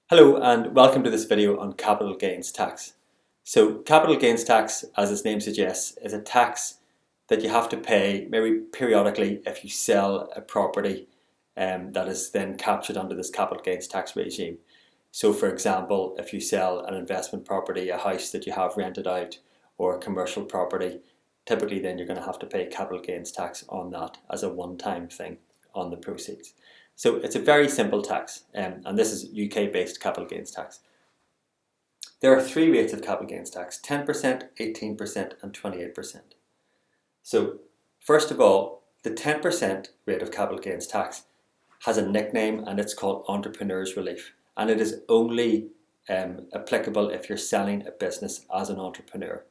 Hello and welcome to this video on capital gains tax. So capital gains tax, as its name suggests, is a tax that you have to pay maybe periodically if you sell a property that is then captured under this capital gains tax regime. So for example, if you sell an investment property, a house that you have rented out, or a commercial property, typically then you're going to have to pay capital gains tax on that as a one-time thing on the proceeds. So it's a very simple tax, and this is UK-based capital gains tax. There are three rates of capital gains tax: 10%, 18% and 28%. So first of all, the 10% rate of capital gains tax has a nickname and it's called Entrepreneur's Relief, and it is only applicable if you're selling a business as an entrepreneur.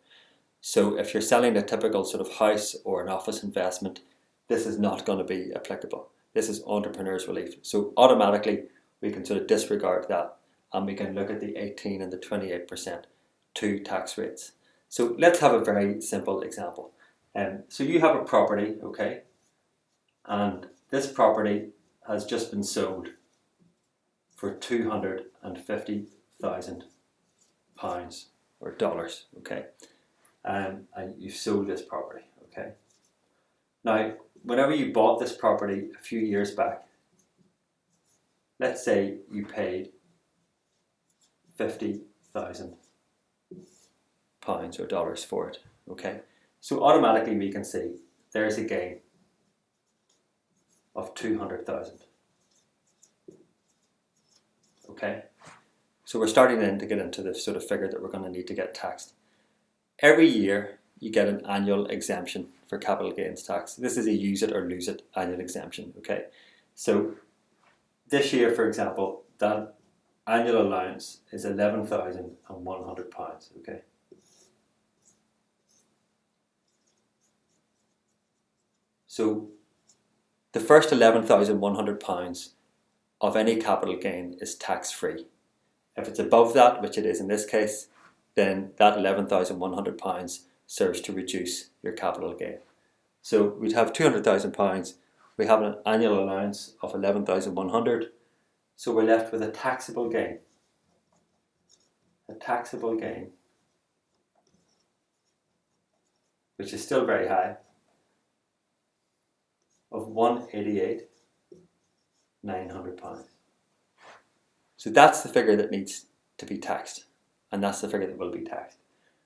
So if you're selling a typical sort of house or an office investment, this is not going to be applicable. This is Entrepreneur's Relief. So automatically we can sort of disregard that and we can look at the 18 and the 28% two tax rates. So let's have a very simple example. So you have a property, okay, and this property has just been sold for £250,000 or dollars, okay, and you've sold this property, okay. Now, whenever you bought this property a few years back, let's say you paid £50,000 or dollars for it, okay? So automatically we can see there's a gain of 200,000, okay? So we're starting then to get into the sort of figure that we're going to need to get taxed. Every year you get an annual exemption for capital gains tax. This is a use it or lose it annual exemption, okay? So this year, for example, that annual allowance is £11,100, okay? So the first £11,100 of any capital gain is tax-free. If it's above that, which it is in this case, then that £11,100 serves to reduce your capital gain. So we'd have £200,000, we have an annual allowance of £11,100, so we're left with a taxable gain. A taxable gain, which is still very high, of £188,900. So that's the figure that needs to be taxed, and that's the figure that will be taxed.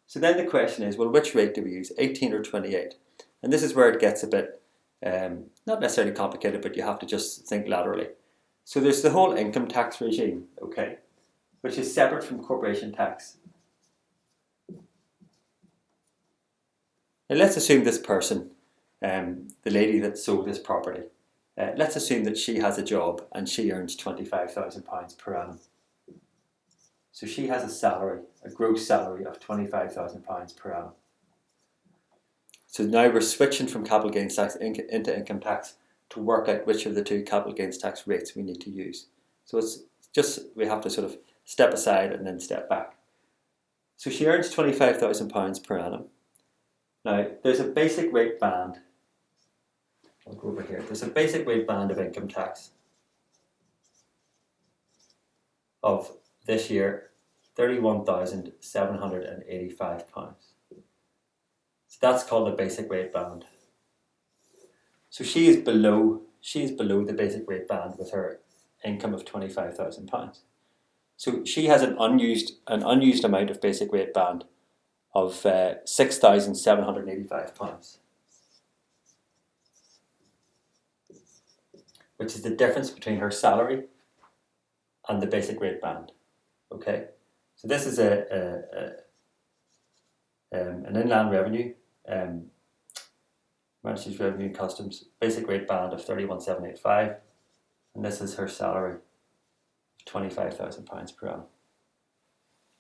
So then the question is, well, which rate do we use, 18 or 28? And this is where it gets a bit, not necessarily complicated, but you have to just think laterally. So there's the whole income tax regime, okay, which is separate from corporation tax. Now let's assume this person, the lady that sold this property, let's assume that she has a job and she earns £25,000 per annum. So she has a salary, a gross salary of £25,000 per annum. So now we're switching from capital gains tax into income tax to work out which of the two capital gains tax rates we need to use. So it's just, we have to sort of step aside and then step back. So she earns £25,000 per annum. Now there's a basic rate band. I'll go over here. There's a basic rate band of income tax of this year £31,785. So that's called the basic rate band. So she is below the basic rate band with her income of £25,000. So she has an unused amount of basic rate band of £6,785, which is the difference between her salary and the basic rate band. Okay, so this is an Inland Revenue, Managed Revenue and Customs basic rate band of 31,785, and this is her salary of £25,000 per annum.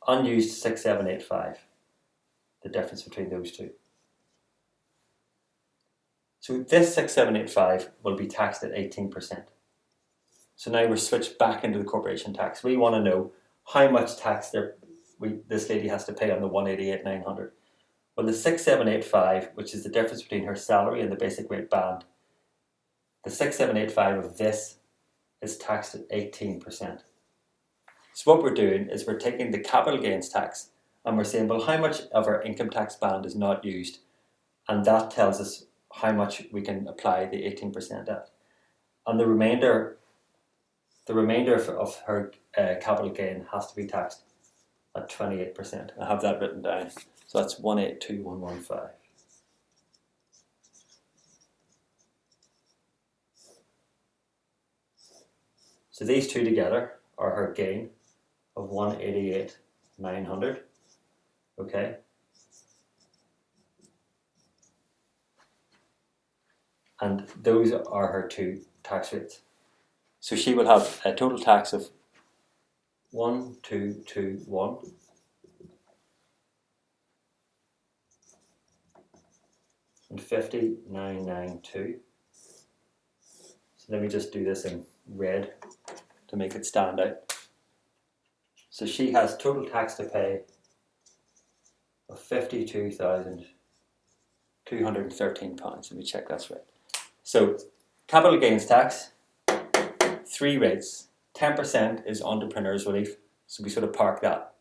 Unused 6,785, the difference between those two. So this 6,785 will be taxed at 18%. So now we're switched back into the corporation tax. We want to know how much tax this lady has to pay on the 188,900. Well, the 6,785, which is the difference between her salary and the basic rate band, the 6,785 of this is taxed at 18%. So what we're doing is we're taking the capital gains tax and we're saying, well, how much of our income tax band is not used? And that tells us how much we can apply the 18% at. And the remainder of her capital gain has to be taxed at 28%. I have that written down. So that's 182115. So these two together are her gain of 188,900. Okay. And those are her two tax rates. So she will have a total tax of 1221 and 5992. So let me just do this in red to make it stand out. So she has total tax to pay of £52,213. Let me check that's right. So capital gains tax, 3 rates. 10% is entrepreneurs relief, so we sort of park that.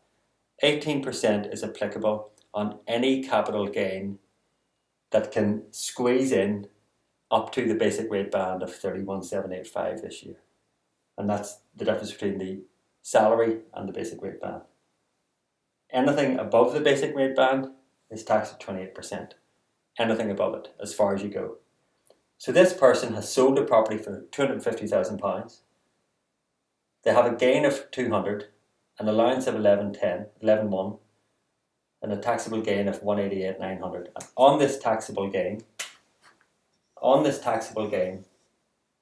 18% is applicable on any capital gain that can squeeze in up to the basic rate band of 31,785 this year. And that's the difference between the salary and the basic rate band. Anything above the basic rate band is taxed at 28%. Anything above it, as far as you go. So this person has sold a property for £250,000. They have a gain of 200, an allowance of 11.1, and a taxable gain of 188,900. And on this taxable gain,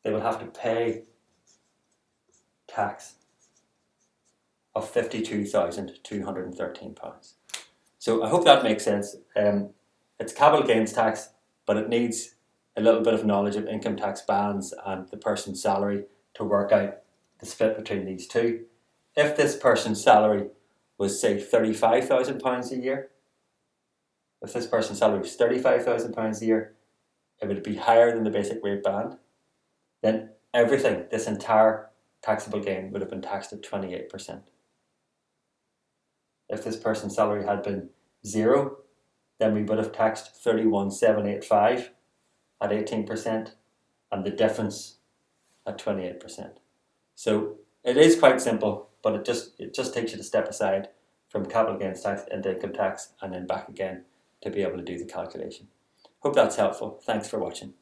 they will have to pay tax of £52,213. So I hope that makes sense. It's capital gains tax, but it needs a little bit of knowledge of income tax bands and the person's salary to work out the split between these two. If this person's salary was, say, £35,000 a year, if this person's salary was £35,000 a year, it would be higher than the basic rate band. Then everything, this entire taxable gain, would have been taxed at 28%. If this person's salary had been 0, then we would have taxed 31,785 at 18% and the difference at 28%. So it is quite simple, but it just takes you to step aside from capital gains tax into income tax and then back again to be able to do the calculation. Hope that's helpful. Thanks for watching.